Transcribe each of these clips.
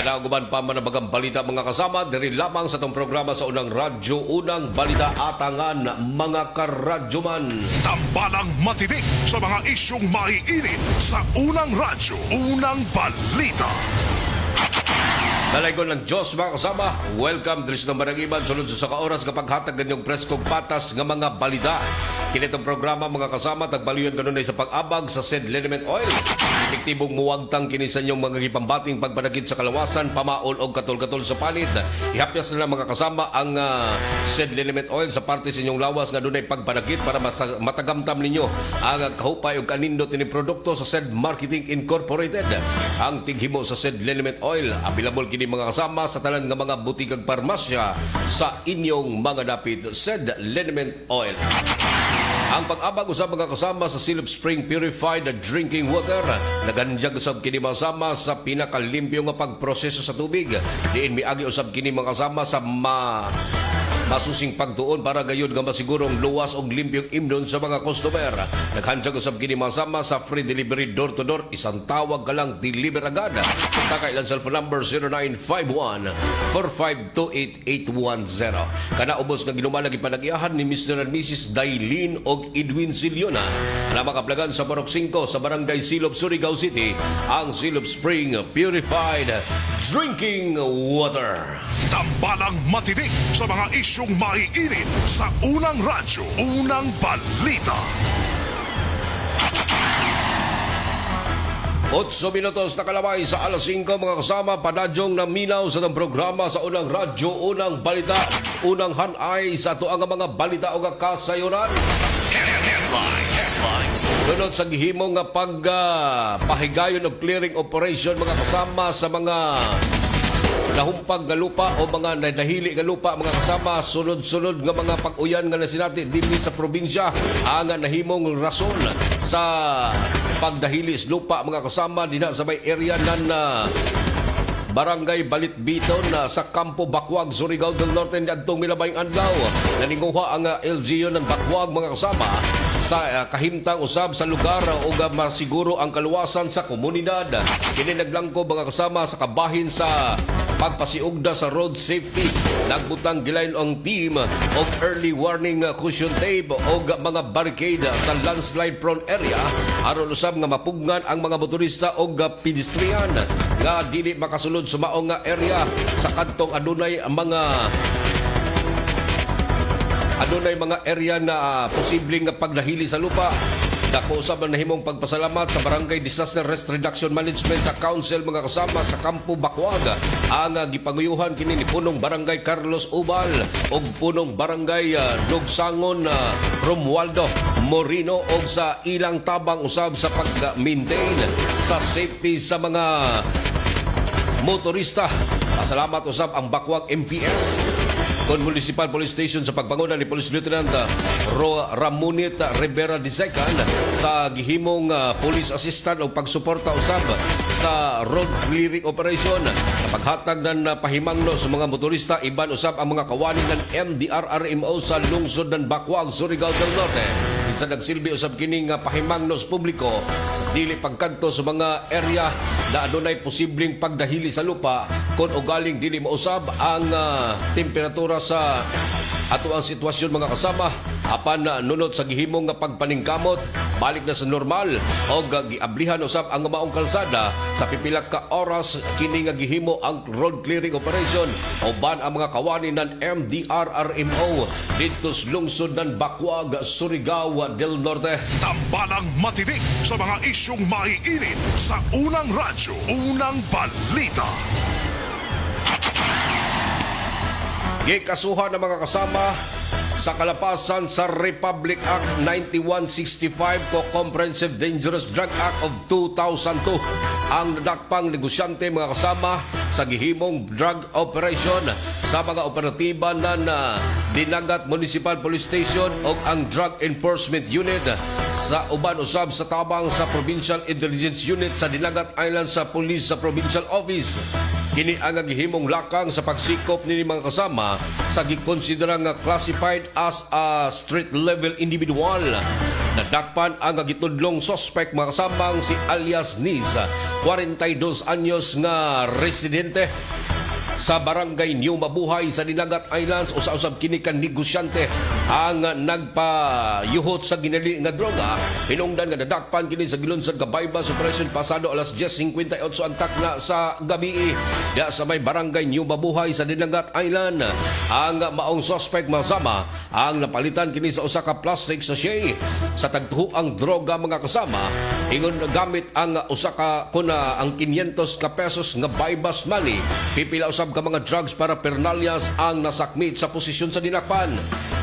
Kanaguban pa manabagang balita mga kasama, diri lamang sa itong programa sa Unang Radyo, Unang Balita Atangan mga karadyoman. Tambalang matinik sa mga isyong maiinit sa Unang Radyo, Unang Balita. Nalaygon ng Diyos mga kasama, welcome diri sa Maragiban, sunod sa oras kapag hatag ganyong preskong patas ng mga balita. Kinitong programa mga kasama, tagbaluyan kanunay sa pag-abag sa said liniment oil. Epektibong muwagtang kinisan yung mga gipambating pagpanagid sa kalawasan, pamaol o katol-katol sa palit. Ihapyas na mga kasama ang said liniment oil sa parte sa inyong lawas nga dunay pagpanagid para matagamtam ninyo ang kahupay o kanindot ni produkto sa said Marketing Incorporated. Ang tighimo sa said liniment oil, available kini mga kasama sa tanan nga mga butikag parmasya sa inyong mga dapit said liniment oil. Ang pag-abag usab mga kasama sa Silop Spring Purified Drinking Water, naganjag usab kini masama sa pinakalimpyo nga pagproseso sa tubig. Diin miagi usab kini mga kasama sa masusing pagtuon para gayon nga masigurong luwas og limpyong imnon sa mga customer. Naghanjag usab kini masama sa free delivery door to door, isang tawag ka lang deliver agad. Kontak ilang cellphone number 0951-4528810. Kana ubos nga ginumalag ipanagiahan ni Mr. and Mrs. Dailin og Edwin Siliona na makaplagan sa Barok 5 sa Barangay Silop, Surigao City, ang Silop Spring Purified Drinking Water. Tambalang matinik sa mga isyong maiinit sa Unang Radyo, Unang Balita. 8 minutos na kalabay sa alas 5 mga kasama, panadyong na minaw sa itong programa sa Unang Radyo, Unang Balita, unang hanay sa ito ang mga balita o kasayunan. Dunod sa gihimo nga pagpahigayon o clearing operation mga kasama sa mga nahumpag nga lupa o mga nadahili nga lupa mga kasama, sunod-sunod nga mga pag-uyan nga nasinati dinhi sa probinsya ang nahimong rason sa pagdahilis lupa mga kasama dinha sa may area nan Barangay Balitbiton sa Campo Bakwag, Surigao del Norte adtong milabayng adlaw. Naninguha ang LGU ng Bakwag mga kasama sa kahimtang usab sa lugar o masiguro ang kaluwasan sa komunidad. Kini naglangko mga kasama sa kabahin sa pagpasiugda sa road safety. Nagbutang gilayon ang team of early warning cushion tape o mga barricade sa landslide prone area aron usab nga mapugnan ang mga motorista o pedestrian nga dili makasulod sa maong area sa kantong adunay mga area na posibleng pagdahili sa lupa. Dako usab ang nahimong pagpasalamat sa Barangay Disaster Risk Reduction Management Council mga kasama sa Campo Bakwag. Ang gipaguyuhan kini ni punong Barangay Carlos Ubal o punong Barangay Dugsangon Romualdo Morino o sa ilang tabang usab sa pag-maintain sa safety sa mga motorista. Pasalamat usab ang Bakwag MPS kon Municipal Police Station sa pagpanguna ni Police Lieutenant Ramonit Rivera II sa gihimong police assistant o pagsuporta usab sa road clearing operation sa paghatag ng pahimangno sa mga motorista. Iban usab ang mga kawani ng MDRRMO sa lungsod ng Bakwag, Surigao del Norte. Sa nagsilbi usab kining pahimangno sa publiko sa dili pagkanto sa mga area na adunay posibleng pagdahili sa lupa kon ugaling dili mausab ang temperatura sa ato ang sitwasyon mga kasama apan nunot sa gihimong nga pagpaningkamot balik na sa normal o giablihan usab ang maong kalsada sa pipila ka oras kini nga gihimo ang road clearing operation uban ang mga kawani ng MDRRMO dito sa lungsod ng Bakwag, Surigao del Norte. Tambalang matinik sa mga isyong maiinit sa Unang Radyo, Unang Balita. Gikasuhan ng mga kasama sa kalapasan sa Republic Act 9165 o Comprehensive Dangerous Drug Act of 2002 ang nadakpang negosyante mga kasama sa gihimong drug operation sa mga operatiba na Dinagat Municipal Police Station o ang Drug Enforcement Unit sa uban usab sa tabang sa Provincial Intelligence Unit sa Dinagat Island sa Police sa Provincial Office. Kini ang gihimong lakang sa pagsikop ni mga kasama sa gikonsidera nga classified as a street level individual. Nadakpan ang gitudlong suspect mga kasamang si alias Niz, 42 anyos nga residente sa barangay New Mabuhay sa Dinagat Islands. Usa-usab kini kan negosyante ang nagpayuhot sa ginali nga droga. Hinungdan nga nadakpan kini sa gilunsad ka bypass operation pasado alas 10:58 ang takna sa gabi diya sa may barangay New Mabuhay sa Dinagat Island. Ang maong suspect masama ang napalitan kini sa usa ka plastic sachet sa tagtuhoang droga mga kasama. Ingon gamit ang usa ka kuna ang 500 ka pesos nga bypass money. Pipila usab ka mga drugs para pernalyas ang nasakmit sa posisyon sa dinakpan.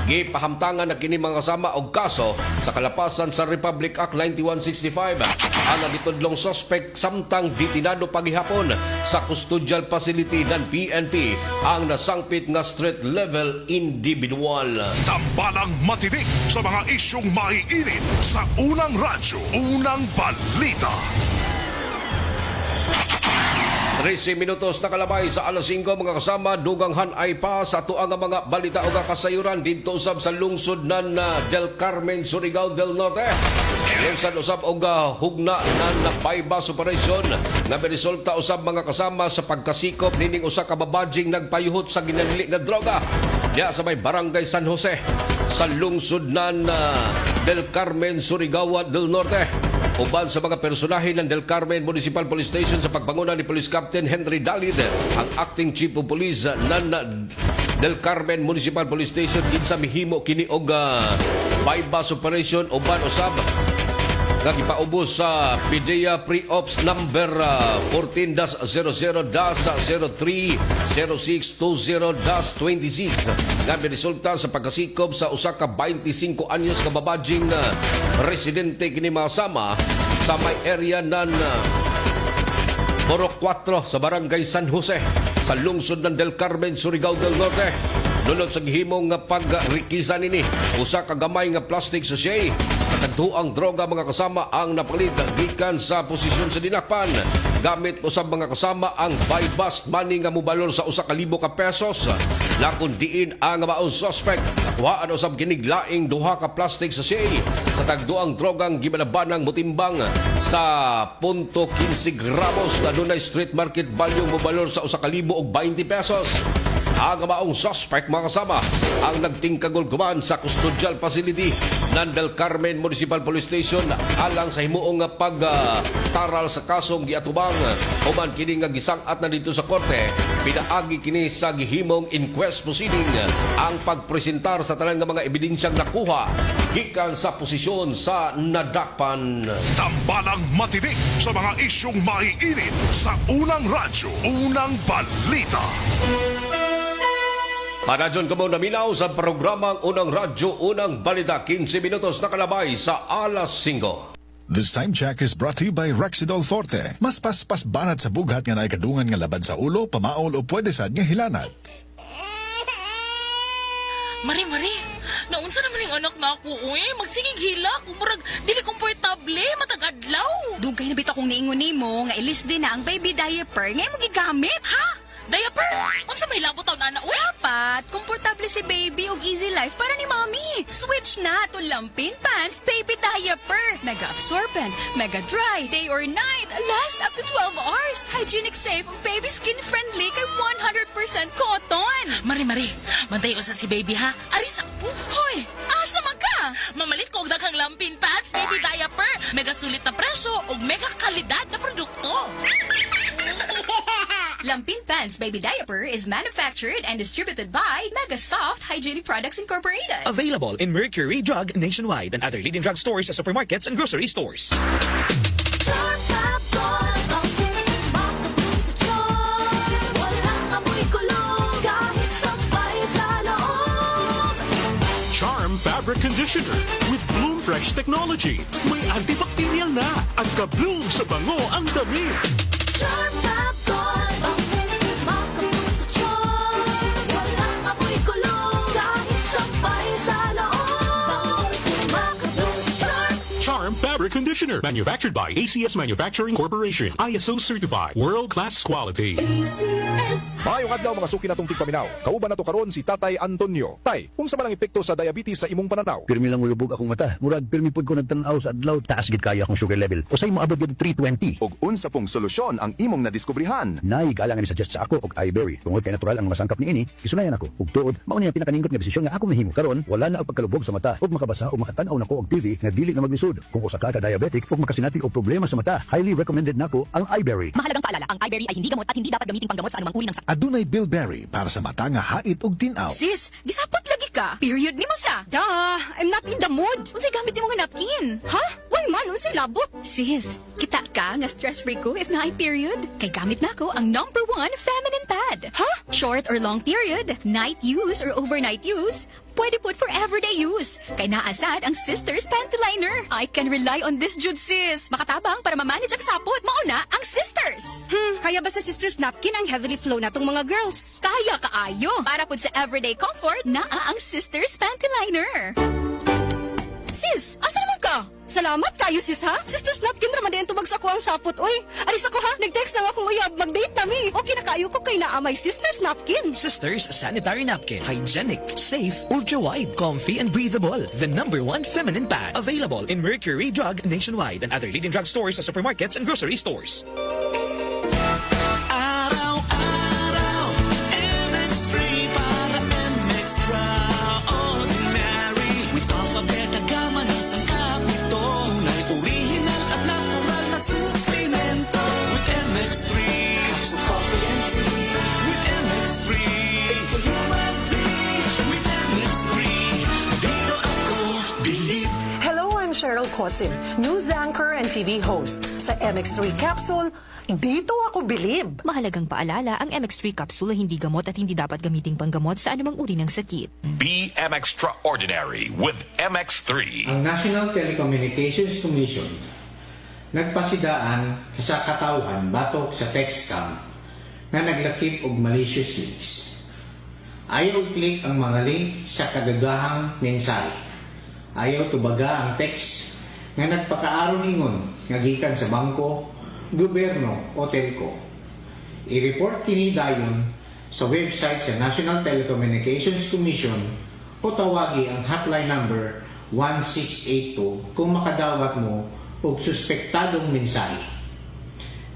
Gipahamtangan na kini mga kasama og kaso sa kalapasan sa Republic Act 9165. Ang gitudlong suspect samtang detinado pagihapon sa custodial facility ng PNP ang nasangpit nga street level individual. Tambalang matinik sa mga isyong maiinit sa unang radyo, unang balita. 13 minutos na kalabay sa alas 5 mga kasama, dugang hanay pa sa tuang mga balita o kasayuran dito usab sa lungsod ng Del Carmen, Surigao del Norte. Sa usab og hugna na bypass operation nga resulta usab mga kasama sa pagkasikop nining usa ka babadjing nagpayuhot sa ginanili nga droga diya sa may barangay San Jose sa lungsod ng Del Carmen, Surigao del Norte. Uban sa mga personahe ng Del Carmen Municipal Police Station sa pagpanguna ni Police Captain Henry Dalid, ang acting chief of police ng Del Carmen Municipal Police Station kinsa mihimo kini og bypass operation. Uban usab nga gipaubos sa PDEA Pre-Ops number 14-00-03-0620-26 nga resulta sa pagkasikop sa usa ka 25 anyos ka babadjing residente kini masama sa may area ng Borok 4 sa barangay San Jose sa lungsod ng Del Carmen, Surigao del Norte. Nunod sa gihimong nga pagrikisan nini, usa ka gamay nga plastic sachet sa tagtuang droga mga kasama ang napalit gikan sa posisyon sa dinakpan. Gamit usab mga kasama ang bypass money nga mobalor sa 1,000 ka pesos. Lakon diin ang maong suspect. Nakuhaan usab kiniglaing 2 ka plastic sachet sa tagduang drogang gimanabanang mutimbang sa 0.15 gramos na dunay street market value mobalor sa 1,020 pesos. Ang maong suspect mga kasama ang nagtingkagulguman sa custodial facility ng Del Carmen Municipal Police Station alang sa himuong pagtaral sa kasong giatubang. Human kini nga gisangat na dito sa korte, pinaagi kini sa gihimong inquest proceeding ang pagpresentar sa tanan nga mga ebidensyang nakuha gikan sa posisyon sa nadakpan. Tambalang matinik sa mga isyong maiinit sa unang radyo, unang balita. Panadyon kamo naminaw sa programang Unang Radyo, Unang Balita, 15 minutos na kalabay sa alas 5. This time check is brought to you by Rexidol Forte. Mas paspas banat sa bughat nga naikadungan nga laban sa ulo, pamaol o pwede sad nga hilanat. Mari, naunsa naman yung anak na ako, uy. Magsigig hila ko, murag dili komportable, matag-adlaw. Dugay na bita kong niingon mo nga ilis din na ang baby diaper nga mo gigamit. Ha? Diaper? Unsa may labot taon ana, uy? Dapat, komportable si baby og easy life para ni mommy. Switch na to Lampin Pants Baby Diaper. Mega absorbent, mega dry, day or night, last up to 12 hours. Hygienic safe, baby skin friendly kay 100% cotton. Mari, mantayo sa si baby ha. Arisa ko. Hoy, asa man ka? Mamalit ko og daghang Lampin Pants Baby Diaper. Mega sulit na presyo ug mega kalidad na produkto. Lampin Pants Baby Diaper is manufactured and distributed by Mega Soft Hygienic Products Incorporated. Available in Mercury Drug nationwide and other leading drug stores, supermarkets, and grocery stores. Charm Fabric Conditioner with Bloom Fresh Technology. May antibacterial na at ka-bloom sa bango ang dami. Charm Fabric Fabric Conditioner. Manufactured by ACS Manufacturing Corporation. ISO certified. World-class quality. Maayong adlaw mga suki natong tigpaminaw. Kauban nato karon si Tatay Antonio. Tay, kung sa malang epekto sa diabetes sa imong pananaw. Pirmi lang ulubog akong mata. Murag pirmi pud ko nagtanaw sa adlaw. Taas gid kaya akong sugar level. Usay mo abot gid 320. Og unsa pong solusyon ang imong nadiskubrihan? Nay galangan ni suggest sa ako og iBerry. Tungod kay natural ang masangkap niini, isunayan ako. Ug tuod, mao ni ang pinakaningot nga desisyon nga ako mahimo karon. Wala na og pagkalubog sa mata ug makabasa o makatan-aw nako og TV nga dili na maglisod. Kung usa ka diabetic ug makasinati og problema sa mata, highly recommended nako ang iBerry. Mahalagang paalala, ang iBerry ay hindi gamot at hindi dapat gamitin panggamot sa anumang uri ng sakit. Adunay Bilberry para sa mata nga hait ug tinaw. Sis, gisapot lagi ka. Period ni mo sa. Duh, I'm not in the mood. Unsay gamit nimo nga napkin? Ha? Why man, unsay labot? Sis, kita ka nga stress-free ko if na ay period. Kay gamit na ko ang #1 feminine pad. Ha? Short or long period, night use or overnight use, pwede pud for everyday use. Kay naasad ang Sisters Panty Liner. I can rely on this jud sis. Makatabang para ma-manage ang sapot. Mauna ang Sisters. Kaya ba sa Sisters Napkin ang heavily flow natong mga girls? Kaya kaayo. Para pud sa everyday comfort, naa ang Sisters Panty Liner. Sis, asa naman ka? Salamat kayo sis ha? Sisters Napkin raman din tubag sa ko ang sapot. Uy, alis ako ha? Nag-text na akong uyab. Mag-date na mi. Okay na kayo ko kay naamay Sisters Napkin. Sisters Sanitary Napkin. Hygienic, safe, ultra-wide, comfy, and breathable. The #1 feminine pad. Available in Mercury Drug nationwide and other leading drug stores, supermarkets, and grocery stores. Araw-araw, MX3 para extraordinary. With alphabet na gama na sangkap nito, na original at natural na suplemento. With MX3, capsule coffee and tea. With MX3, it's the human being. With MX3, dito ako believe. Hello, I'm Cheryl Cosim, news anchor and TV host. Sa MX3 Capsule, dito ako bilib. Mahalagang paalala, ang MX3 capsule ay hindi gamot at hindi dapat gamiting panggamot sa anumang uri ng sakit. BM Extraordinary with MX3. Ang National Telecommunications Commission nagpasidaan sa katawhan batok sa text scam na naglakip og malicious links. Ayaw click ang mga link sa kadagahang mensahe. Ayaw tubaga ang text nga nagpakaaron ingon nga gikan sa bangko, gobyerno o telco. I-report kini dayon sa website sa National Telecommunications Commission o tawagi ang hotline number 1682 kung makadawat mo og suspektadong mensahe.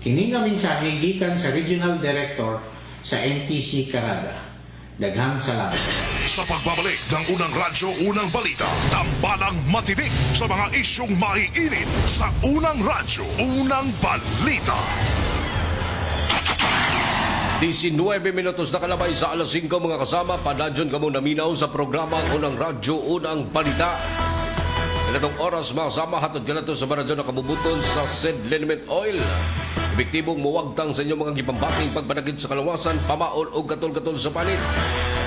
Kini nga mensahe gikan sa Regional Director sa NTC Caraga. Daghang salamat. Sa pagbabalik ng Unang Radyo, Unang Balita, tambalang matinik sa mga isyong maiinit sa Unang Radyo, Unang Balita. 19 minutos na kalabay sa alas 5 mga kasama. Padadyon ka muna minaw sa programa Unang Radyo, Unang Balita. Ilatong oras mga kasama, hatod ka na to sa maradyo na kabubuton sa SED Liniment Oil. Epektibong muwagtang sa inyong mga gipambating pagpanagid sa kalawasan, pamaol o katol-katol sa palit.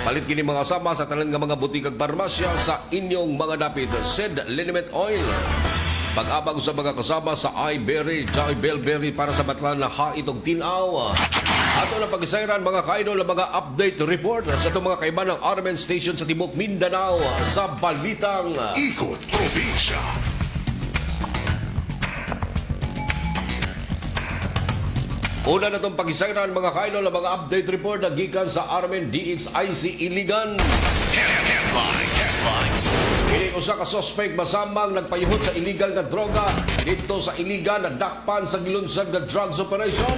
Palit kini mga kasama sa tanan nga mga butikag parmasya sa inyong mga dapit. SED Liniment Oil. Pag-abang sa mga kasama sa iBerry, Joy Bellberry para sa batlan na hait og tinaw. Ato na pag-isayran mga kaidol na mga update report sa itong mga kaiban ng Armen Station sa Timog Mindanao sa Balitang Ikot Probinsya. Una na itong pag-isayran mga kaidol na mga update report na gikan sa Armen DXIC Iligan. Headlines. Kini usa ka suspect masamang nagpayuhot sa illegal na droga dito sa Iligan na dakpan sa gilunsad nga drugs operation.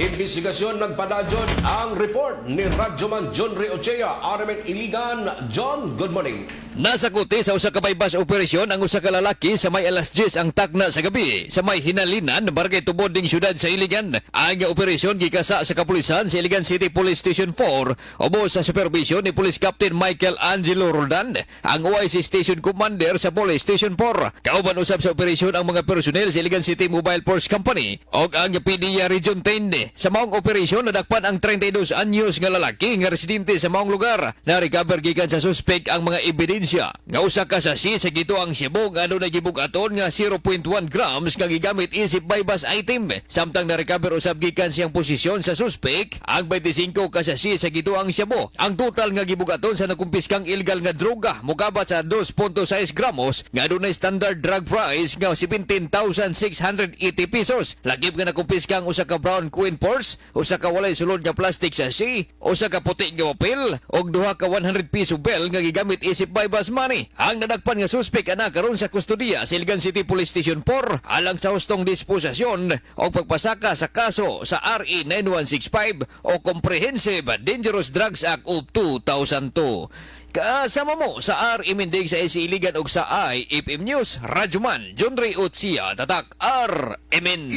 Investigasyon nagpadadyon ang report ni Radyoman John Reochea, Armen Iligan. John, good morning. Nasakuti sa usa ka bypass operasyon ang usa ka lalaki sa may alas 10 ang tagna sa gabi sa may hinalinan barangay Tubod ding syudad sa Iligan. Ang operasyon gikasa sa kapulisan sa Iligan City Police Station 4 ubos sa supervision ni Police Captain Michael Angelo Roldan, ang OIC Station Commander sa Police Station 4. Kauban usab sa operasyon ang mga personel sa Iligan City Mobile Force Company og ang PDEA Region 10. Sa maong operasyon nadakpan ang 32 anyos nga lalaki nga residente sa maong lugar. Na-recover gikan sa suspect ang mga ebidensya ebidensya nga usa ka sasi sa gituang Cebu nga adunay gibugaton nga 0.1 grams nga gigamit isip baybas item. Samtang na-recover usab gikan siyang posisyon sa suspek ang 25 ka sasi sa gituang Cebu. Ang total nga gibugaton sa nakumpiskang illegal nga droga mokabat sa 2.6 gramos nga adunay standard drug price nga 17,680 pesos. Lagip nga nakumpiskang usa ka brown queen purse, usa ka walay sulod nga plastic sasi, usa ka puti nga papel og duha ka 100 piso bell nga gigamit isip baybas money. Ang nadakpan nga suspek ana karon sa kustodiya sa Iligan City Police Station 4 alang sa hustong disposasyon o pagpasaka sa kaso sa RE 9165 o Comprehensive Dangerous Drugs Act of 2002. Kasama mo sa RE Mindig sa SC Iligan ug sa IFM News, Radyoman John Ray Utsia, tatak RMN.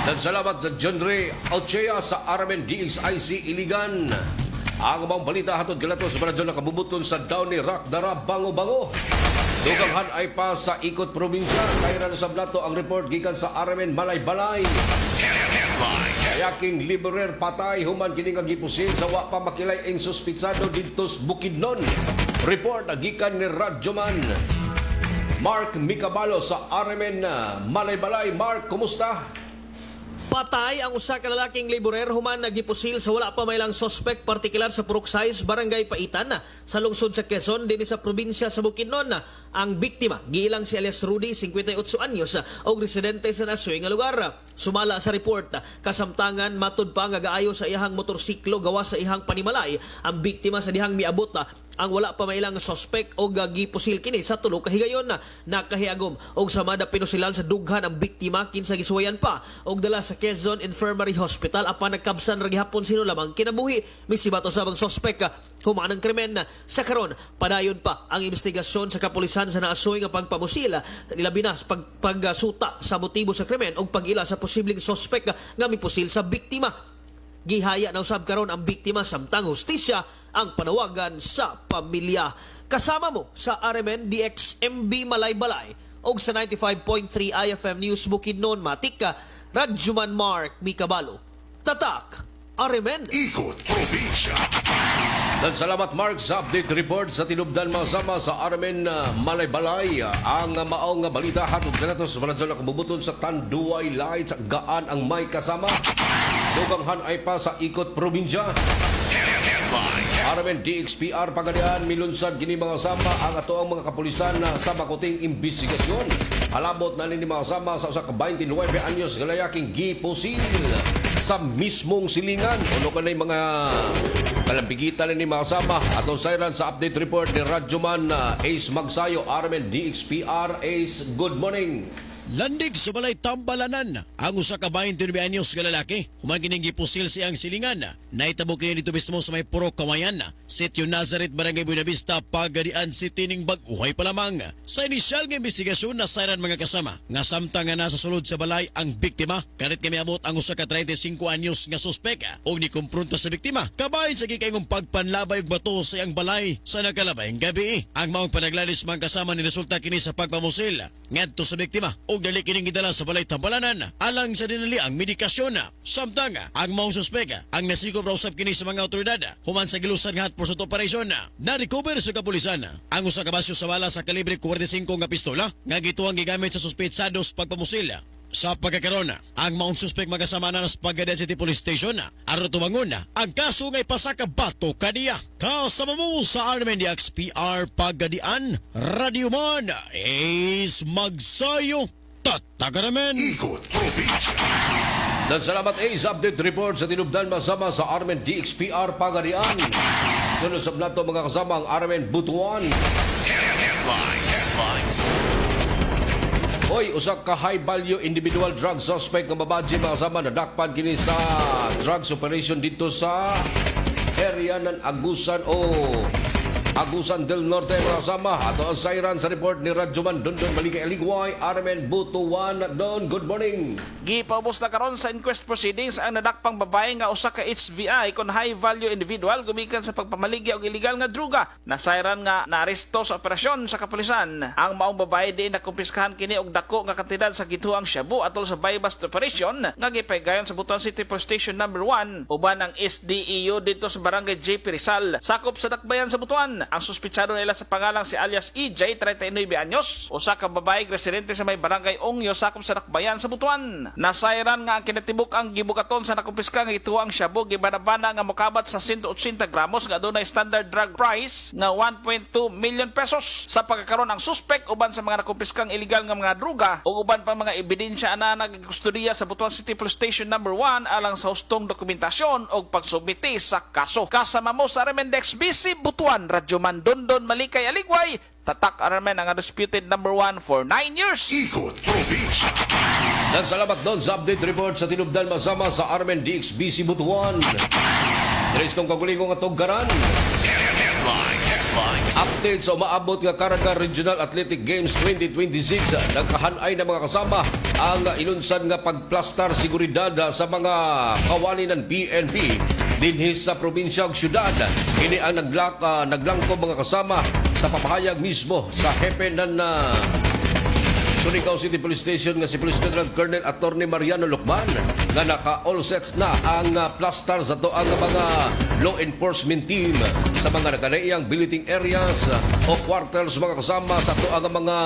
Dan salamat na John Ray Ochea sa RMN DXIC Iligan. Ang mga balita hatod galato sa Radyo na kabubuton sa Downey Rock, Dara, Bango-Bango. Duganghan ay pa sa Ikot Probinsya. Sayran sa Blato ang report gikan sa RMN Malay-Balay. Kayaking liberer patay human kini nga gipusin sa wa pa makilay ang suspitsado dito sa Bukidnon. Report gikan ni Radyoman Mark Micabalo sa RMN Malay-Balay. Mark, kumusta? Patay ang usa ka lalaking laborer human nagipusil sa wala pa may lang suspect partikular sa Puruksais, Barangay Paitan sa lungsod sa Quezon dinhi sa probinsya sa Bukidnon. Ang biktima giilang si alias Rudy, 58 anyos og residente sa Nasoy nga lugar. Sumala sa report kasamtangan matud pa nga gaayo sa iyang motorsiklo gawa sa iyang panimalay ang biktima sa dihang miabot ang wala pa may ilang suspect o gipusil kini sa tulo ka higayon. Nakahiagom og samada pinusilan sa dughan ang biktima kinsa gisuwayan pa og dala sa Quezon Infirmary Hospital apan nagkabsan ra gihapon sino lamang kinabuhi. Misibato sa mga suspect human ang krimen. Sa karon padayon pa ang investigasyon sa kapulisan sa naasoy nga pagpamusil ilabi na pagsuta sa motibo sa krimen og pag-ila sa posibleng suspect nga mipusil sa biktima. Gihaya na usab karon ang biktima samtang hustisya ang panawagan sa pamilya. Kasama mo sa RMN DXMB Malay-Balay og sa 95.3 IFM News Bukidnon, Matika, Radyoman Mark Micabalo. Tatak, RMN. Ikot Probinsya. Dan salamat Mark sa update report sa tinubdan masama sa RMN Malay-Balay. Ang maong nga balita hatod kanato sa Radyo na kabubuton sa Tanduay Lights. Gaan ang may kasama. Duganghan ay pa sa Ikot Probinsya. RMN DXPR Pagadian milunsad gini mga sama ang ato ang mga kapulisan sa makuting investigasyon. Halabot na ni mga sama sa usa ka 29 anyos galayaking gipusil sa mismong silingan. Uno kanay mga kalampigitan ni mga sama. Atong sayran sa update report ni Radyoman Ace Magsayo, RMN DXPR. Ace, good morning. Landig sa balay Tambalanan ang usa ka 29 anyos nga lalaki human kining gipusil siyang silingan. Naitabo kini dito mismo sa may Purok Kawayan, Sitio Nazareth, Barangay Buenavista, Pagadian City ning bag-uhay pa lamang. Sa inisyal nga investigasyon na sayran mga kasama nga samtang nga nasa sulod sa balay ang biktima, karit kami abot ang usa ka 35 anyos nga suspek og ni kumpronta sa biktima. Kabahin sa gikayong pagpanlabay og bato sa iyang balay sa nakalabay gabi. Ang maong panaglalis mga kasama ni resulta kini sa pagpamusil ngadto sa biktima og dali kining gidala sa balay Tambalanan alang sa dinali ang medikasyon. Samtang ang maong suspek ang nasikop raw usab kini sa mga otoridad human sa gilusan nga hot pursuit operation. Na-recover sa kapulisan ang usa ka basyo sa bala sa kalibre 45 nga pistola nga gituang gigamit sa suspetsados pagpamusil. Sa pagkakaroon, ang maong suspek magkasama na sa Pagadian City Police Station aron tumangon ang kaso ngay pasakabato kaniya. Kasama mo sa RMN DXPR Pagadian, Radyoman Ace Magsayo, Tatagaramen. Ikot Probinsya. Dan salamat Ace update report sa tinubdan masama sa RMN DXPR Pagadian. Sunod sa plato mga kasama ang RMN Butuan. Headlines. Oy, usak ka high-value individual drug suspect nga babadji mga kasama na dakpan kini sa drugs operation dito sa area ng Agusan Agusan del Norte mga kasama. Ato ang sayran sa report ni Radyoman Dondon Maligay Aligway, RMN Butuan. Don, good morning. Gipaubos na karon sa inquest proceedings ang nadakpang babae nga usa ka HVI kon high value individual gumikan sa pagpamaligya og illegal nga droga. Nasayran nga naaresto sa operasyon sa kapulisan. Ang maong babae di nakumpiskahan kini og dako nga kantidad sa gituang shabu atol sa buy-bust operation nga gipaygayon sa Butuan City Police Station number 1 uban ang SDEU dito sa Barangay JP Rizal sakop sa Dakbayan sa Butuan. Ang suspitsado nila sa pangalang si alias EJ, 39 anyos, usa ka babae residente sa may barangay Ongyo, sakop sa Nakbayan sa Butuan. Nasayran nga ang kinatibuk ang gibukaton sa nakumpiska nga ituang shabu gibanabana nga mokabat sa 180 gramos nga adunay standard drug price nga 1.2 million pesos. Sa pagkakaroon ang suspect uban sa mga nakumpiskang illegal nga mga druga o uban pa mga ebidensya na nagkustudiya sa Butuan City Police Station No. 1 alang sa hustong dokumentasyon o pagsubmiti sa kaso. Kasama mo sa Remendex BC Butuan, Radyo Man Dondon Malikay Aligway, tatak aramen ang undisputed No. 1 for 9 years. Ikot Probinsya. Nagsalamat doon sa update report sa tinubdan masama sa Armen DXBC Butuan. Tristong kagulingong atong garan. Update sa umaabot nga Caraga Regional Athletic Games 2026. Nagkahanay na mga kasama ang ilunsan nga pagplastar seguridad sa mga kawani ng PNP dinhi sa probinsya ug syudad. Kini ang naglangko mga kasama sa papahayag mismo sa hepe ng Surigao City Police Station nga si Police General Colonel Attorney Mariano Lucman nga naka-all sets na ang plastar sa to ang mga law enforcement team sa mga nagkanaiyang billeting areas o quarters mga kasama sa to ang mga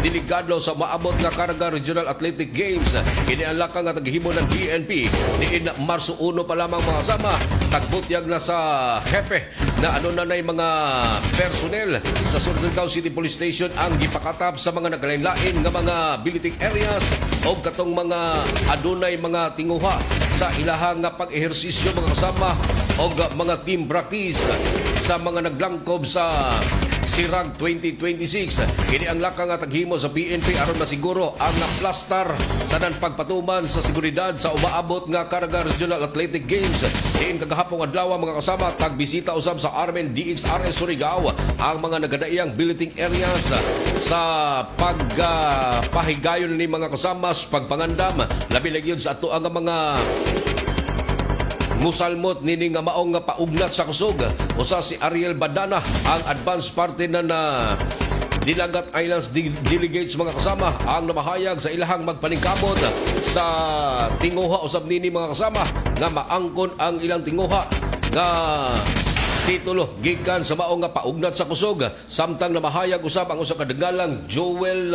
delegado sa maabot nga Caraga Regional Athletic Games. Kini ang lakang nga taghimo ng PNP diin Marso 1 pa lamang mga kasama tagbutyag na sa hepe na mga personnel sa Surigao City Police Station ang gipakatab sa mga naglain-lain nga mga billeting areas o katong mga adunay mga tinguha sa ilahang nga pag-ehersisyo mga kasama o mga team practice sa mga naglangkob sa Sirag 2026. Kini ang lakang nga taghimo sa PNP aron masiguro ang plastar sa pagpatuman sa seguridad sa umaabot nga Caraga Regional Athletic Games. Diin kagahapong adlaw mga kasama tagbisita usab sa Armen DXRS Surigao ang mga nagadaiyang billeting areas sa pagpahigayon ni mga kasama sa pagpangandam labi lagi sa ato ang mga musalmot nini nga maong nga paugnat sa kusog. Usa si Ariel Badana ang advance party na Dilagat Islands delegates mga kasama ang namahayag sa ilahang magpaningkamot sa tinguha usab nini mga kasama nga maangkon ang ilang tinguha nga titulo gikan sa maong nga paugnat sa kusog. Samtang namahayag usab ang usa ka dagalang Joel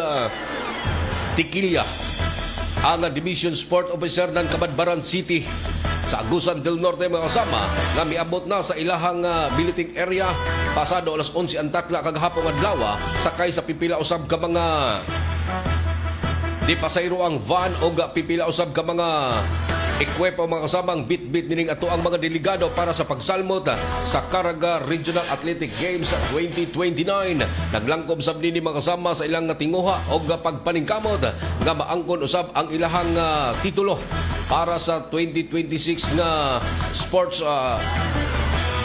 Tiquilla ang Division Sport Officer ng Kabadbaran City sa Agusan del Norte mga kasama nga miabot na sa ilahang billeting area pasado alas 11 ang takla kagahapon adlaw sakay sa pipila usab ka mga di pasayro ang van o pipila usab ka mga ekwepo mga kasamang bit-bit nining ato ang mga delegado para sa pagsalmot sa Caraga Regional Athletic Games 2029. Naglangkob sab nini mga kasama sa ilang tinguha o pagpaningkamot nga maangkon usab ang ilahang titulo para sa 2026 nga sports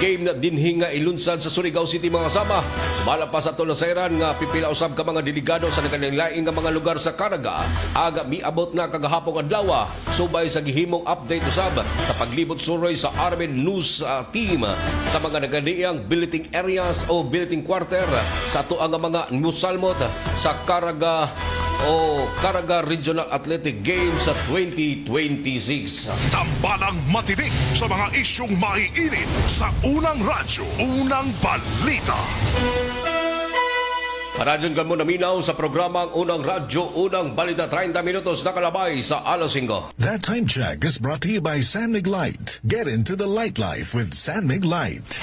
game na dinhi nga ilunsad sa Surigao City mga kasama. Sumala pa sa tulasayran nga pipila usab ka mga delegado sa nagkalain-lain nga mga lugar sa Caraga aga miabot na kagahapong adlaw subay sa gihimong update usab sa paglibot suroy sa Armen News team sa mga naganiyang billeting areas o billeting quarter sa ato ang mga musalmot sa Caraga o Caraga Regional Athletic Games sa 2026. Tambalang matinik sa mga isyong maiinit sa Unang Radyo, Unang Balita. Paradyon ka mo naminaw sa programang Unang Radyo, Unang Balita 30 minutos na kalabay sa alas 5. That time check is brought to you by San Mig Light. Get into the light life with San Mig Light.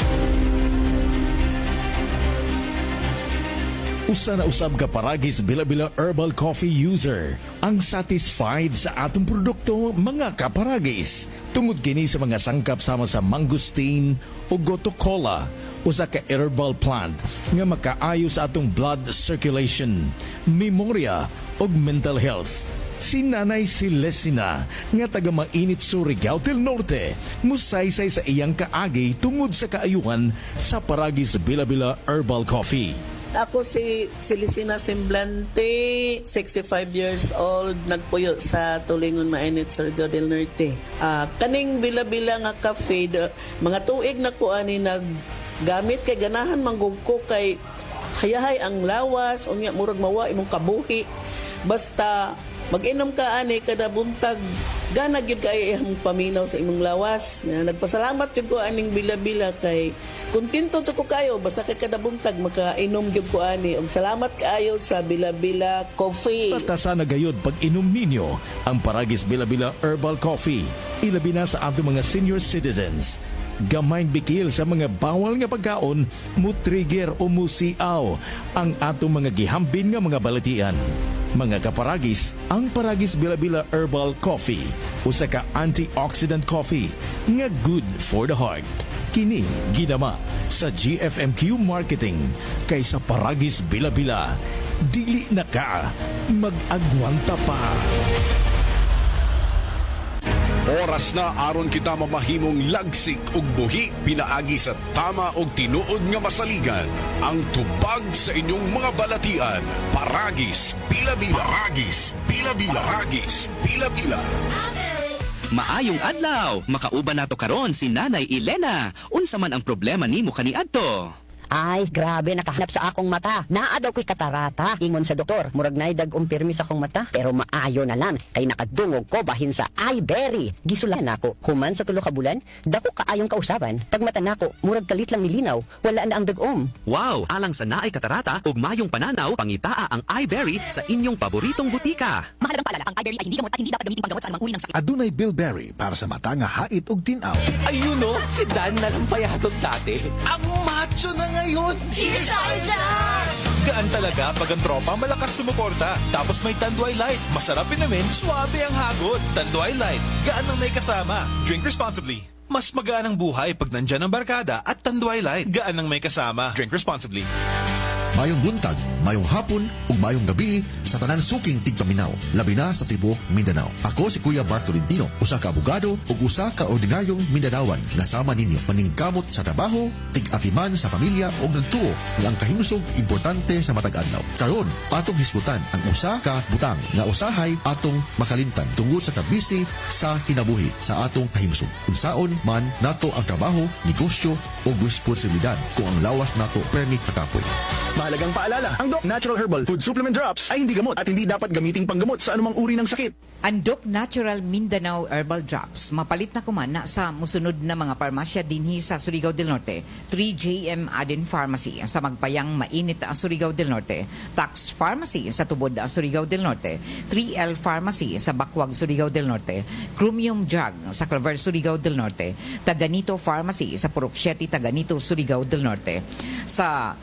Usa na usab ka paragis bila-bila herbal coffee user ang satisfied sa atong produkto mga kaparagis. Tungod kini sa mga sangkap sama sa mangosteen o goto cola, usa ka herbal plant nga makaayo sa atong blood circulation, memorya ug mental health. Si Nanay Celestina nga taga Mainit Surigao del Norte musaysay sa iyang kaagi tungod sa kaayuhan sa paragis bila-bila herbal coffee. Ako si Celestina Semblante, 65 years old, nagpuyo sa Tulingon Mainit, Surigao del Norte. Kaning bila-bila nga cafe, mga tuig na ko ani naggamit kay ganahan manggugko kay hayahay ang lawas, unya murag mawa imong kabuhi. Basta mag-inom ka ani kada buntag gana gyud kay ang paminaw sa imong lawas. Nagpasalamat jud ko aning bila-bila kay kontento jud ko kayo basta kay kada buntag makainom jud ko ani. Salamat kaayo sa bila-bila coffee. Patasa na gayod pag inom ninyo ang Paragis Bila-Bila Herbal Coffee. Ilabi na sa ato mga senior citizens. Gamayng bikil sa mga bawal nga pagkaon, mutrigger o musiaw ang atong mga gihambin nga mga balatian. Mga kaparagis, ang Paragis Bila-Bila Herbal Coffee, usa ka antioxidant coffee nga good for the heart. Kini ginama sa GFMQ Marketing kaysa Paragis Bila-Bila. Dili na ka mag-agwanta pa. Oras na aron kita mamahimong lagsik ug buhi pinaagi sa tama og tinuod nga masaligan. Ang tubag sa inyong mga balatian. Paragis Bila-Bila. Paragis Bila-Bila. Paragis Bila-Bila. Maayong adlaw, makauban nato karon si Nanay Elena. Unsa man ang problema nimo kaniadto? Ay, grabe, nakahanap sa akong mata. Naa daw ko'y katarata. Ingon sa doktor, murag na'y dag-umpirmi sa akong mata. Pero maayo na lang, kay nakadungog ko bahin sa iBerry. Gisulan ako. Human sa tulo ka bulan, dako kaayong kausaban. Pag mata nako, murag kalit lang nilinaw. Wala na ang dag-om. Wow, alang sa naay katarata ug mayong pananaw, pangitaa ang iBerry sa inyong paboritong butika. Mahalagang paalala, ang iBerry ay hindi gamot at hindi dapat gamitin panggamot sa anumang uri ng sakit. Adunay Bilberry para sa mata nga hait ug tinaw. Ayun no, si Dan na lang payatot dati. Ang macho na ngayon. Cheers, Sergeant! Gaan talaga pag ang tropa malakas sumuporta. Tapos may Tanduay Light. Masarap namin, suwabe ang hagod. Tanduay Light, gaan ang may kasama. Drink responsibly. Mas magaan ang buhay pag nandyan ang barkada at Tanduay Light. Gaan ang may kasama. Drink responsibly. Mayong buntag, mayong hapon, ug mayong gabi sa tanan suking tigpaminaw, labi na sa tibuok Mindanao. Ako si Kuya Bart Tolentino, usa ka abogado ug usa ka ordinaryong Mindanawan nga sama ninyo maningkamot sa trabaho, tig-atiman sa pamilya ug nagtuo nga ang kahimsog importante sa matag adlaw. Karon, atong hisgutan ang usa ka butang nga usahay atong makalimtan tungod sa kabisi sa kinabuhi sa atong kahimsog. Unsaon man nato ang trabaho, negosyo ug responsibilidad kung ang lawas nato permi kakapoy. Mahalagang paalala, ang Doc Natural Herbal Food Supplement Drops ay hindi gamot at hindi dapat gamiting panggamot sa anumang uri ng sakit. Ang Doc Natural Mindanao Herbal Drops, mapalit na kumana sa musunod na mga parmasya dinhi sa Surigao del Norte. 3JM Aden Pharmacy sa Magpayang Mainit ang Surigao del Norte. Tax Pharmacy sa Tubod ang Surigao del Norte. 3L Pharmacy sa Bakwag, Surigao del Norte. Chromium Drug sa Clover, Surigao del Norte. Taganito Pharmacy sa Purok 7, Taganito, Surigao del Norte. Sa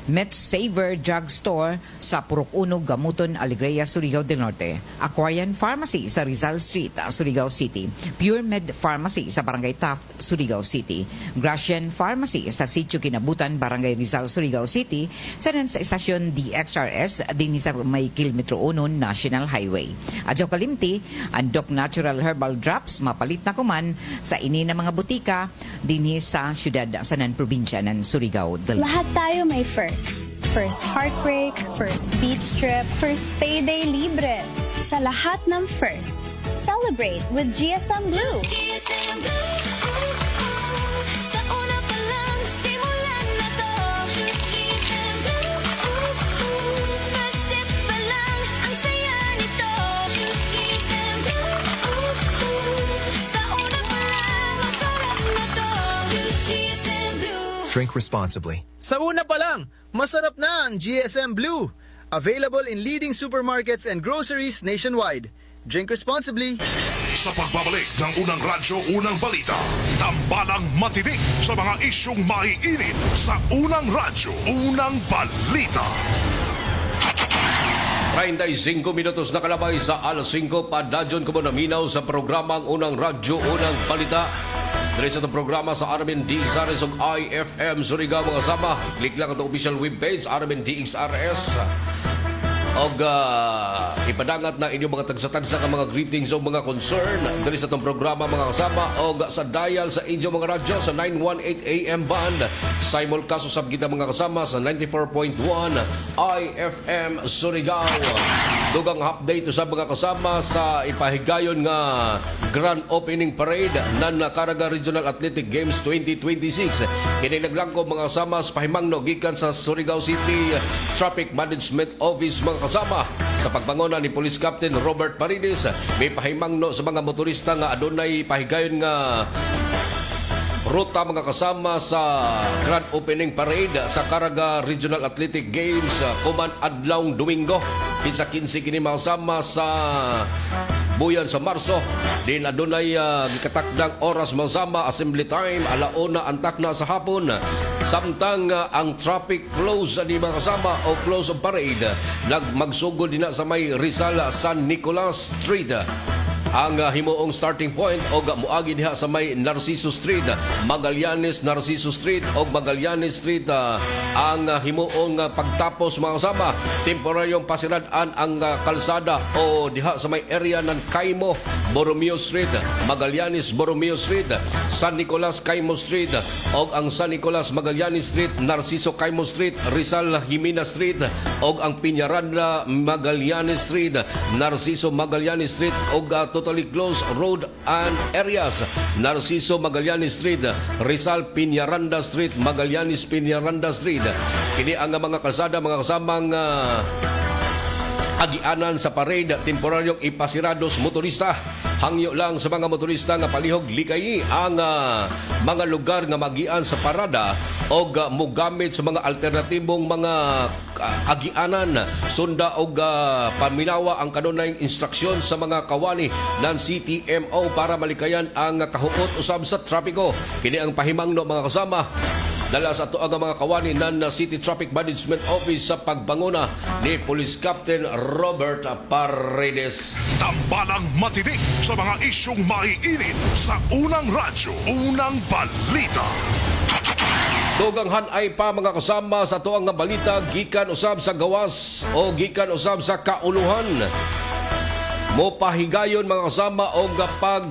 MedSaver Drug Store sa Purok 1, Gamuton, Alegria, Surigao del Norte. Aquarian Pharmacy sa Rizal Street, Surigao City. Pure Med Pharmacy sa Barangay Taft, Surigao City. Gracian Pharmacy sa Sitio Kinabutan, Barangay Rizal, Surigao City. Sa Estasyon DXRS din sa may Kilometro 1 National Highway. Adyo kalimti, ang Doc Natural Herbal Drops mapalit na kuman sa ini na mga butika dinhi sa syudad sa probinsya ng Surigao del Norte. Lahat tayo may First heartbreak, first beach trip, first payday libre. Sa lahat ng firsts, celebrate with GSM Blue. GSM Blue. Sa una pa lang, simulan na to. Choose GSM Blue. First sip pa lang, ang saya nito. Choose GSM Blue. Sa una pa lang, ang sarap na to. Choose GSM Blue. Drink responsibly. Sa una pa lang, masarap na ang GSM Blue. Available in leading supermarkets and groceries nationwide. Drink responsibly. Sa pagbabalik ng unang radyo, unang balita, tambalang matinik sa mga isyong maiinit sa unang radyo, unang balita. 35 minutos na kalabay sa alas 5, padadyon ko mo naminaw sa programang unang radyo, unang balita. Dari sa itong programa sa RMN DXRS ug IFM Surigao mga sama. Click lang ang official webpage RMN DXRS. Og ipadangat na inyong mga tagsa-tagsa ka mga greetings o mga concern dari sa itong programa mga kasama o sa dial sa inyong mga radyo sa 918 AM band. Simulcast usab kita mga kasama sa 94.1 IFM Surigao. Dugang update sa mga kasama sa ipahigayon nga Grand Opening Parade ng Caraga Regional Athletic Games 2026. Kini naglangko mga kasama sa pahimangno gikan sa Surigao City Traffic Management Office mga kasama. Sa pagpanguna ni Police Captain Robert Paredes, may pahimangno sa mga motorista nga adunay pahigayon nga ruta mga kasama sa Grand Opening Parade sa Caraga Regional Athletic Games kuman adlawng Domingo. Kinsa 15 kini makasama sa buyan sa Marso. Din adunay gikatakdang oras masama assembly time alauna ang takna sa hapon. Samtang ang traffic close di mga kasama o close of parade magsugod din sa may Rizal San Nicolas Street. Ang himuong starting point o muagi diha sa may Narciso Street, Magallanes Narciso Street o Magallanes Street ang himuong pagtapos mga kasama. Temporaryong pasirad-an ang kalsada o diha sa may area ng Caimo Borromeo Street, Magallanes Borromeo Street, San Nicolas Caimo Street o ang San Nicolas Magallanes Street, Narciso Caimo Street, Rizal Jimena Street o ang Piñaranda Magallanes Street, Narciso Magallanes Street o totally closed road and areas, Narciso Magallanes Street, Rizal Piñaranda Street, Magallanes Piñaranda Street. Kini ang mga kalsada mga kasamang agianan sa parade, temporaryong ipasirados motorista. Hangyo lang sa mga motorista nga palihog likayi ang mga lugar nga magian sa parada o mugamit sa mga alternatibong mga agianan. Sunda og paminawa ang kanunayng instruksyon sa mga kawani ng CTMO para malikayan ang kahuot usab sa trapiko. Kini ang pahimangno mga kasama dala sa ato ang mga kawani ng City Traffic Management Office sa pagbanguna ni Police Captain Robert Paredes. Tambalang matinik sa mga isyong maiinit sa unang radyo, unang balita. Duganghan ay pa mga kasama sa tuang nga balita gikan usab sa gawas o gikan usab sa kauluhan. Mopahigayon mga kasama o pag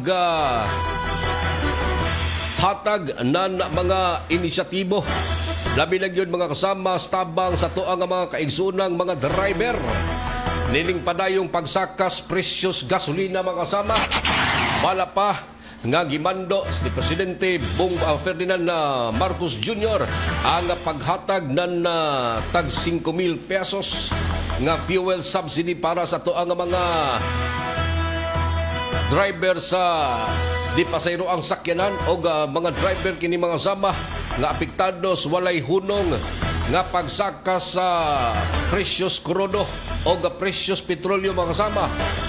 hatag ng mga inisyatibo. Labi na yun mga kasama tabang sa tuang mga kaigsunang mga driver. Niling padayong pagsakas presyos gasolina mga kasama. Wala pa nga gimando ni Presidente Ferdinand Marcos Jr. ang paghatag ng tag 5,000 pesos nga fuel subsidy para sa tuang mga driver sa di pasayro ang sakyanan o mga driver kini mga sama nga apektados walay hunong nga pagsaka sa presyos krudo o presyos petrolyo mga kasama.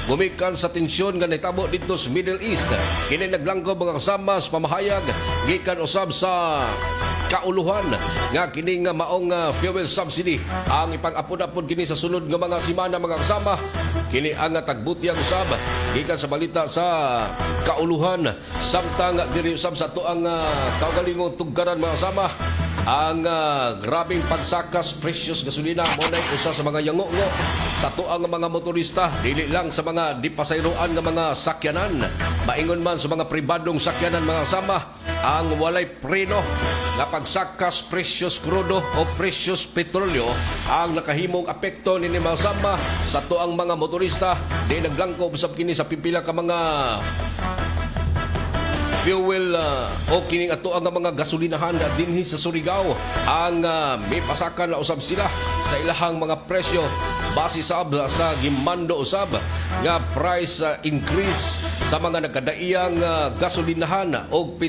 Gumikan sa tensyon nga nitabo dito sa Middle East. Kini naglanggo mga kasama sa pamahayag gikan usab sa kauluhan nga kini nga maong fuel subsidy ang ipang-apod-apod kini sa sunod nga mga semana mga kasama. Kini ang tagbutyang usab gikan sa balita sa kauluhan samtang diri usab sa tuang kaugalingong tuggaran mga kasama. Ang grabing pagsakas presyos gasolina mo na usa sa mga yango-ngo sa tuang mga motorista, dili lang sa mga dipasayroan nga mga sakyanan, maingon man sa mga pribadong sakyanan mga kasama, ang walay preno nga pagsakas presyos krudo o presyos petrolyo ang nakahimong apekto ni mga kasama sa tuang mga motorista. Di naglangko usab kini sa pipila ka mga fuel o kining ato ang mga gasolinahan dinhi sa Surigao ang may pasakan na usab sila sa ilahang mga presyo base sa gimando usab nga price increase sa mga nagkadaiyang gasolinahan o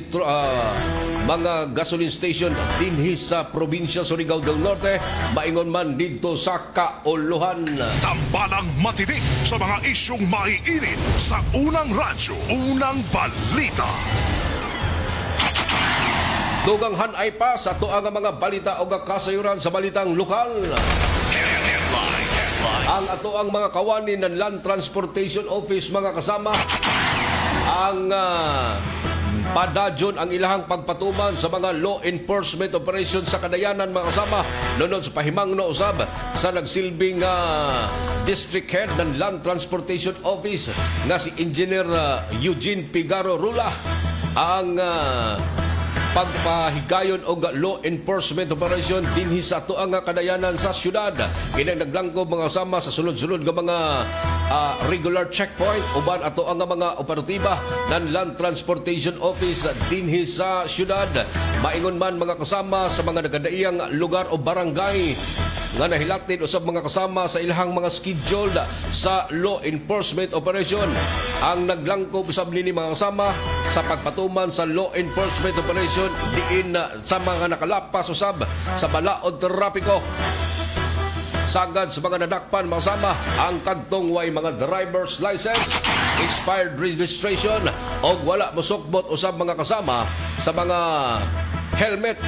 mga gasoline station dinhi sa probinsya Surigao del Norte, maingon man dito sa kauluhan. Tambalang matinik sa mga isyong maiinit sa unang radyo, unang balita. Duganghan ay pa sa tuang mga balita o kasayuran sa balitang lokal. Ang ato ang mga kawani ng Land Transportation Office mga kasama ang padadyon ang ilahang pagpatuman sa mga law enforcement operation sa kadayanan mga kasama nunod sa pahimangno usab sa nagsilbing district head ng Land Transportation Office nga si Engineer Eugene Pigaro Rula ang pagpahigayon o law enforcement operation dinhi sa ato ang kadayanan sa syudad. Kinang naglangkob mga sama sa sulod-sulod nga mga regular checkpoint uban ato ang mga operatiba ng Land Transportation Office dinhi sa syudad. Maingon man mga kasama sa mga nagkadaiyang lugar o barangay nga nahilatin usab mga kasama sa ilahang mga schedule sa law enforcement operation. Ang naglangkob usab nini mga kasama sa pagpatuman sa law enforcement operation diin sa mga nakalapas usab sa balaod trapiko. Sagad sa mga nadakpan mga kasama ang kadtong way mga driver's license, expired registration o wala mosukbot usab mga kasama sa mga helmet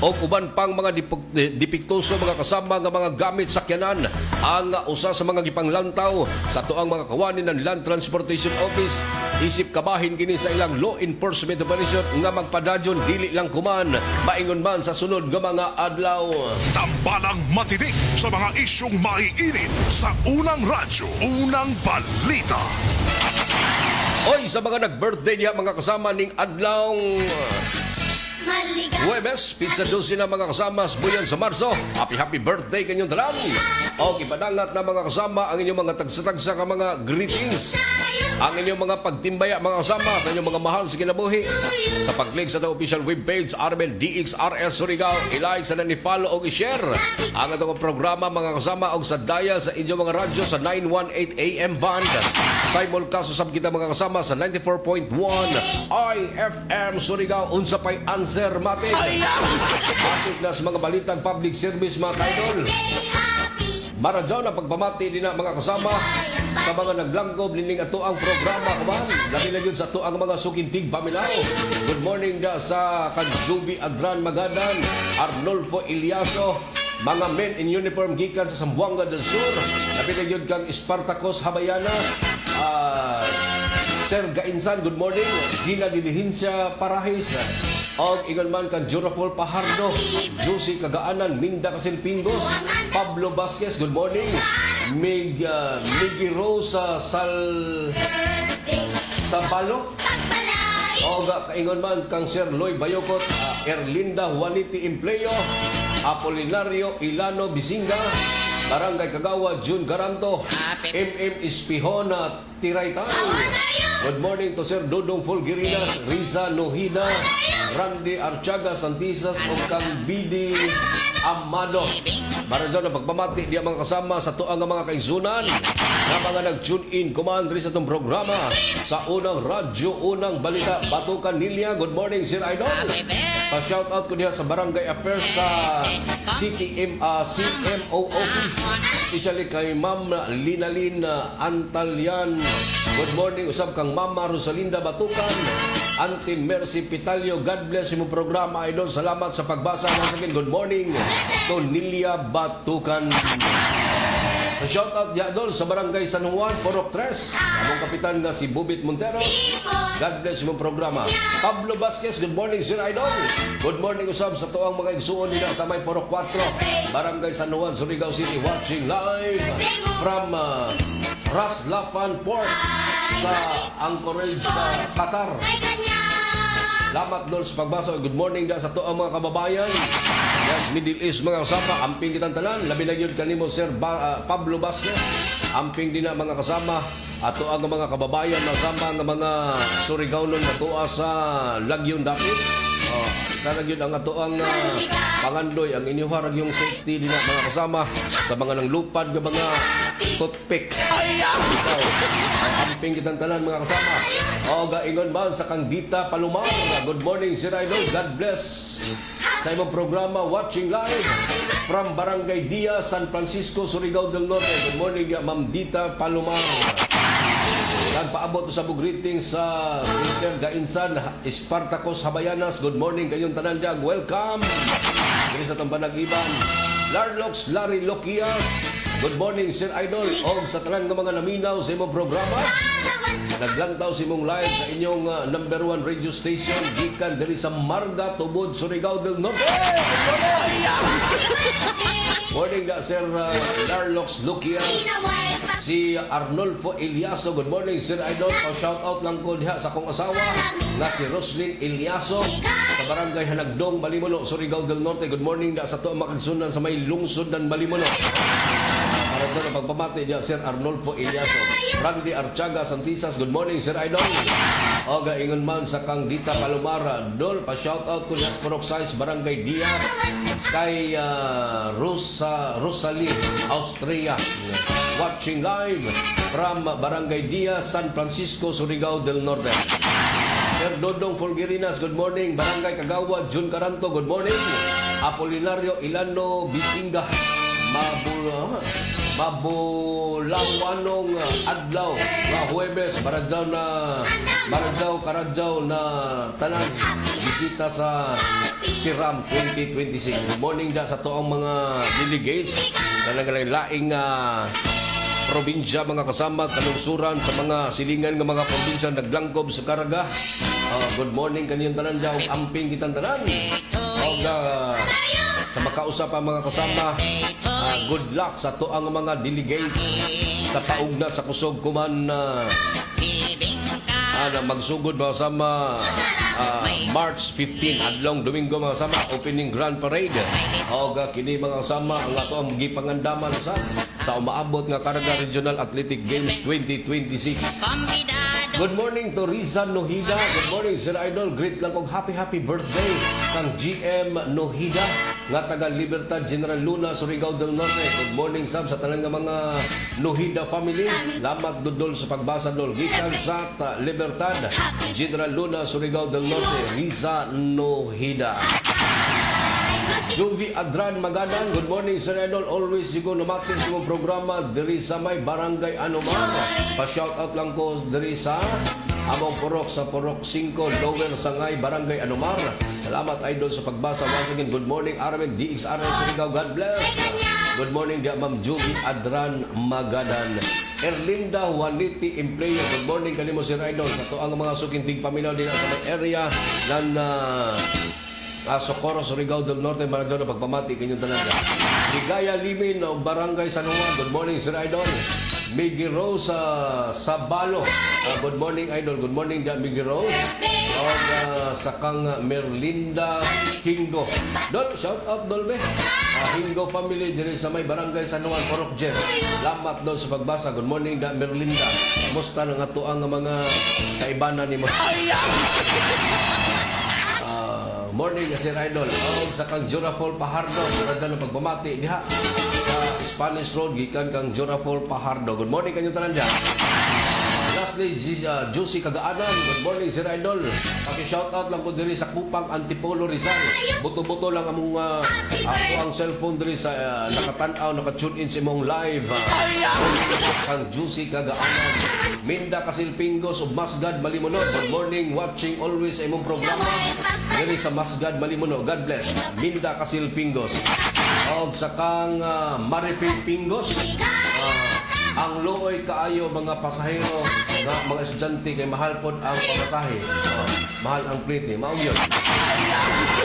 o uban pang mga dipiktuso mga kasama nga mga gamit sakyanan ang usa sa mga gipanglantaw sa tuang mga kawani ng Land Transportation Office. Isip kabahin kini sa ilang law enforcement operation nga magpadadyon dili lang kuman maingon man sa sunod nga mga adlaw. Tambalang matinik sa mga isyong maiinit sa unang radyo, unang balita. Oy, sa mga nag-birthday niya mga kasama ning adlaw Huwebes, pizza dosi na mga kasama buyan sa Marso. Happy birthday kanyong talang. O ipadangat na mga kasama ang inyong mga tagsa-tagsa ka mga greetings. Ang inyong mga pagtimbaya mga kasama sa inyong mga mahal sa kinabuhi. Sa pag-click sa official webpage RMN DXRS Surigao, i-like sa nani-follow o i-share ang itong programa mga kasama o sa dial sa inyong mga radyo sa 918 AM band. Simulcast usab kita mga kasama sa 94.1 IFM Surigao. Unsa pay answer matik. Matik na sa mga balitang public service mga kaidol. Maradyo na pagpamati din na mga kasama sa mga naglangkob lining ato ang programa kuman. Labi na yun sa ato ang mga sukintig paminaw. Good morning da sa Kadjubi Agran Magadan, Arnolfo Iliaso, mga men in uniform gikan sa Zamboanga del Sur. Labi na yun kang Spartacos Habayana, Sir Gainsan, good morning. Gina Dilihinsya Parahis, og ingon man kang Jurapol Pahardo, Josie Kagaanan, Minda Kasilpingos, Pablo Vasquez, good morning. Miggy Rose Sabalo, og kaingon man kang Sir Loy Bayokot, Erlinda Juaniti Empleo, Apolinario Ilano Bisinga, Barangay Kagawa, June Garanto, MM Espihona Tiraytay. Good morning to Sir Dodong Fulgirinas, Riza Nohida, Randy Archaga Santisas o kang Bidi Amado. Maradyo na pagpamati diya mga kasama sa tuang mga kaigsunan na mga nag-tune in kumandri sa itong programa sa unang radyo, unang balita, Batukan Nilya. Good morning Sir Idol. Pa-shoutout ko diya sa Barangay Affairs sa CMO Office, especially kay Ma'am Linalin Antalyan. Good morning usab kang Mama Rosalinda Batukan, Auntie Mercy Pitalio. God bless mo programa Idol. Salamat sa pagbasa ng akin. Good morning to Nilia Batukan. Shoutout niya Idol sa Barangay San Juan, Porok 3. Among kapitan nga si Bubit Montero. God bless mo programa. Pablo Vasquez, good morning Sir Idol. Good morning usab sa tuang mga igsuon nila sa may Porok 4, Barangay San Juan, Surigao City, watching live from Raslapan Port sa Anchorage sa Qatar. Salamat Dol sa pagbasa. Good morning da sa tuang mga kababayan. Yes, Middle East mga kasama. Amping kitang tanan. Labi na yun kanimo Sir Pablo Vasquez. Amping din na mga kasama. Ato ang mga kababayan nasama ng mga Surigao-non na tuwa sa Lagyon Dapit. Sana yun ang ato ang pangandoy. Ang inyuharag yung safety din na mga kasama sa mga nanglupad ng mga toothpick. Amping kitang tanan mga kasama. O gaingon ba sa Kandita Palumar. Good morning Sir Idol. God bless sa imong programa watching live from Barangay Dia, San Francisco, Surigao del Norte. Good morning Ma'am Dita Palumar. Nagpaabot sa greetings sa Mr. Gainsan Spartacos Habayanas. Good morning kayong tanan dyan. Welcome dito sa Tambanag-Iban. Larlox Larry Lokia. Good morning Sir Idol. O sa tanan ng mga naminaw sa imong programa. Naglantaw si mong live sa inyong number 1 radio station gikan diri sa Marga, Tubod, Surigao del Norte. Morning da Sir Darlox Lukia. Si Arnolfo Eliaso. Good morning Sir Idol. Shout out lang ko diha sa akong asawa na si Roslyn Eliaso sa Barangay Hanagdong, Balimuno, Surigao del Norte. Good morning da sa tuong makagsunan sa may lungsod ng Balimuno. Para doon ang pagpamati niya, Sir Arnolfo Eliaso. Randy Archaga Santisas, good morning Sir Idol. O ingon man sa kang Dita Palomara, Dol, pa-shoutout ko sa Poroxais, Barangay Diaz, kay Rosalie, Austria. Watching live from Barangay Diaz, San Francisco, Surigao del Norte. Sir Dodong Fulgerinas, good morning. Barangay Kagawad, Jun Caranto, good morning. Apolinario Ilano Bisinga, Mabulawanong adlaw nga Huwebes, Baradjaw Karadjaw na tanan bisita sa Siram 2026. Good morning da sa toong mga delegates na naglaing probinsya, mga kasama, kanungsuran sa mga silingan ng mga probinsya naglangkob sa Caraga. Good morning kaniyang tanan dyan, amping kitang tanan. Sa makausap ang mga kasama, good luck sa toang mga delegates sa paugna sa kusog kuman na magsugod mga kasama March 15, adlong Domingo mga kasama, opening grand parade. Kini mga kasama ang ato ang gipangandaman sa umaabot nga Caraga Regional Athletic Games 2026. Good morning to Rizan Nohida. Good morning Sir Idol. Great lang kong happy birthday kang GM Nohida nga taga Libertad General Luna, Surigao del Norte. Good morning sab sa tanan nga mga Nohida family. Lamat dudol sa pagbasa dol gikan sa Libertad General Luna, Surigao del Norte. Rizan Nohida. Jovi Adran Magadan, good morning Sir Idol. Always sigo namatin sa mong programa diri sa may Barangay Anumar. Pa-shoutout lang ko diri sa among Purok sa Purok 5 Lower Sangay, Barangay Anumar. Salamat Idol sa pagbasa. Once again, good morning Aramen DXRS Surigao. God bless. Good morning dia Ma'am Jovi Adran Magadan. Erlinda Juaniti Empleo, good morning kanimo Sir Idol. Sa to ang mga sukintig paminaw din sa may area ng Socorro, Surigao del Norte, Barangay na pagpamati kanyang talaga. Ligaya Limin, Barangay San Juan, good morning Sir Idol. Miggy Rose Sabalo, good morning Idol, good morning Miggy Rose. Sa kang Merlinda Hingo. Dol, shout out Dolbe. Hingo family diri sa may Barangay San Juan, Purok Jen. Lamat Dol sa pagbasa, good morning Merlinda. Musta na nga to ang mga kaibanan ni mo? Morning Sir Idol. Sa kang Jurafol Pahardo, ganda ng pagpamati diha sa Spanish Road gikan kang Jurafol Pahardo. Good morning kanyo tanan diha. Lastly, Juicy Kagaanan, good morning Sir Idol. Paki-shoutout lang ko diri sa Kupang Antipolo Rizal. Buto-buto lang among ako ang cellphone diri sa nakatanaw, naka-tune in sa imong live. Kang Juicy Kagaanan. Minda Kasilpingos of Masgad Malimuno. Good morning, watching always sa imong programa diri sa Masgad Malimuno. God bless. Minda Kasilpingos. Og sa kang Mariping Pingos. Ang looy kaayo mga pasahero nga mga estudyante kay mahal pod ang pamasahe. Mahal ang plite. Mao gyud.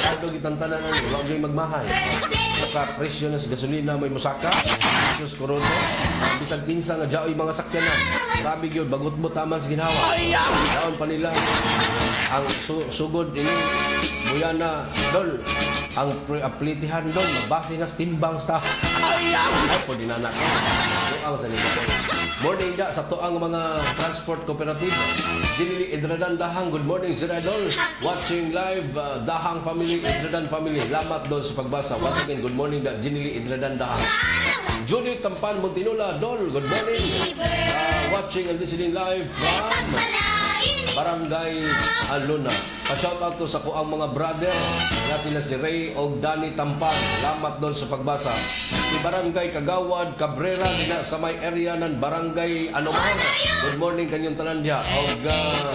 Ato gitantanan ang wag gyud magmahal. Saka presyo na sa gasolina may musaka. Sus Corona. Bisag kinsa nga jaoy mga sakyanan. Sabi gyud bagot mo taman sa ginhawa. Daon pa nila ang sugod ini Buyana Dol. Ang plitihan Dol magbase nga timbang staff. Ay po dinanak. Morning da sa toang mga transport cooperative. Dinili Idradan Dahang, good morning Sir Idol. Watching live Dahang family, Idradan family. Lamat doon sa pagbasa. Once again, good morning da Dinili Idradan Dahang. Judy Tampan Montinula, Dol, good morning. Watching and listening live from Barangay Aluna. Pa-shoutout to sa kuang mga brother na sila si Ray o Danny Tampan. Lamat doon sa pagbasa. Si Barangay Kagawad Cabrera na sa may area ng Barangay Anumar. Good morning kanyang tanan diha. Og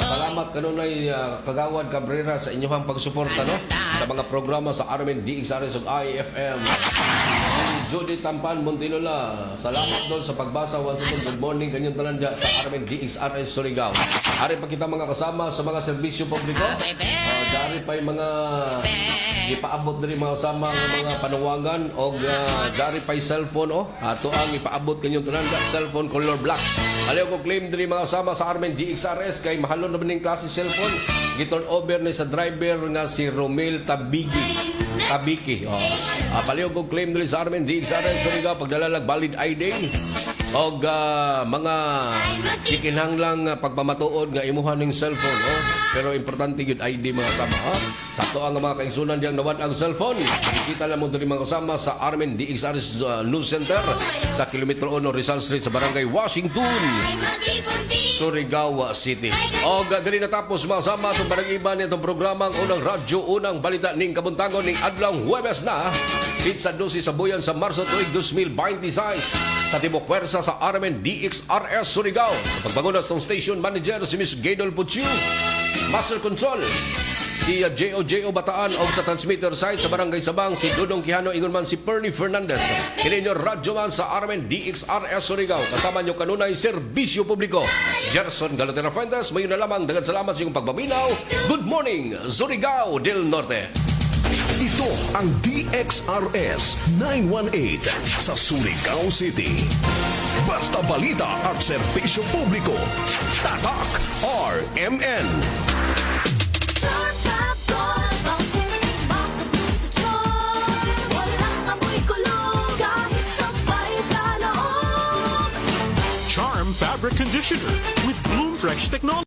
salamat kanunay Kagawad Cabrera sa inyong pagsuporta no sa mga programa sa Armen DXRS ug IFM. Judy Tampan Montilola, salamat doon sa pagbasa. Once again, good morning kanyang tanan diha sa Armen DXRS Surigao. Ari pa kita mga kasama sa mga serbisyo publiko. Dari pa yung mga ipaabot diri mga kasama ng mga panuwangan o dari pa yung cellphone ato ang ipaabot kanyang tanan cellphone color black. Aliw ko claim diri mga kasama sa Armen DXRS kay mahalon na maning klase cellphone giturn over ni sa driver nga si Romel Tabiki. Paliw ko claim diri sa Armen DXRS Surigao pagdala lag valid ID og mga kikinhanglang pagpamatuod nga imuhan ng cellphone. Pero importante yun ID mga kasama. Sakto ang mga kaigsunan diyang nawad ang cellphone. Kita lang mo diri mga kasama sa Armen DXRS News Center sa kilometro 1 Rizal Street sa Barangay Washington, Surigao City. Og dili natapos mga kasama sa barang-iban nitong programang Unang Radyo, Unang Balita ning Kabuntangon ning adlaw Huwebes na. Pizza 12 sa buyan sa Marso tuig 2026 sa Tibok Pwersa sa Armen DXRS Surigao. Pagbangunas ng station manager si Miss Gaydol Puchu, Master Control si J.O. Bataan o sa transmitter site sa Barangay Sabang si Dudong Quijano, ingon man si Perny Fernandez. Kini nyo radyo man sa Armen DXRS Surigao. Kasama nyo kanunay serbisyo publiko Gerson Galotera Fuentes. Mayon na lamang, dagan salamat sa iyong pagbaminaw. Good morning, Surigao del Norte. Ito ang DXRS 918 sa Surigao City. Basta balita at serbisyo publiko. Tatak RMN. Charm Fabric Conditioner with Bloom Fresh Technology.